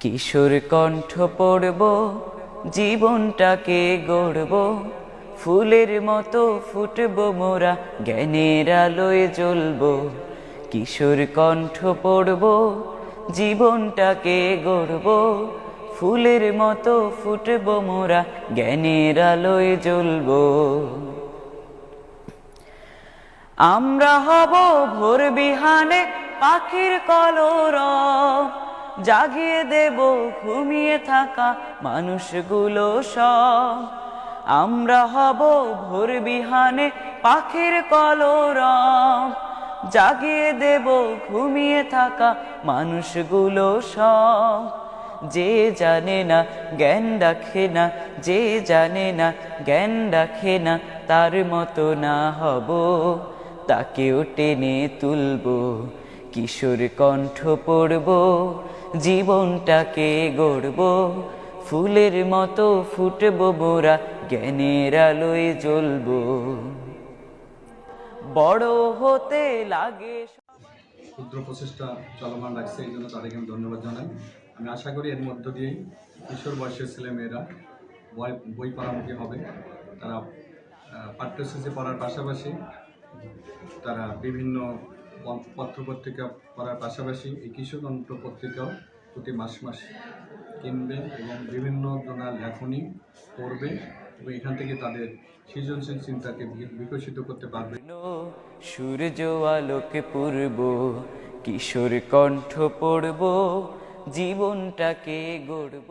কিশোর কণ্ঠ পড়ব, জীবনটাকে গড়ব, ফুলের মতো ফুটব মোরা, জ্ঞানের আলোয় জ্বলব। কিশোর কণ্ঠ পড়ব, জীবনটাকে গড়ব, ফুলের মতো ফুটব মোরা, জ্ঞানের আলোয় জ্বলব। আমরা হব ভোর বিহানে পাখির কলরব, জাগিয়ে দেব ঘুমিয়ে থাকা মানুষগুলো সব। আমরা হব ভোর বিহানে পাখির কলরব, জাগিয়ে দেব ঘুমিয়ে থাকা মানুষগুলো সব। যে জানে না জ্ঞান রাখে না, যে জানে না জ্ঞান রাখে না, তার মতো না হব, তাকেও টেনে তুলব। কিশোর কণ্ঠ পড়ব, জীবনটাকে গড়ব, ফুলের মতো ফুটব মোরা, জ্ঞানের আলোয় জ্বলব। বড় হতে লাগে ক্ষুদ্র প্রচেষ্টা চলমান রাখছে, এই জন্য তাদেরকে আমি ধন্যবাদ জানাই। আমি আশা করি এর মধ্য দিয়েই কিশোর বয়সের ছেলেমেয়েরা বই পড়ামুখী হবে। তারা পাঠ্যসূচি পড়ার পাশাপাশি তারা বিভিন্ন পত্রপত্রিকা পড়ার পাশাপাশি এই কিশোর কণ্ঠ পত্রিকাও প্রতি মাস মাস কিনবে এবং বিভিন্ন জনার লেখনী পড়বে এবং এখান থেকে তাদের সৃজনশীল চিন্তাকে বিকশিত করতে পারবে। সূর্য আলোকে পূর্ব, কিশোর কণ্ঠ পড়ব, জীবনটাকে গড়ব।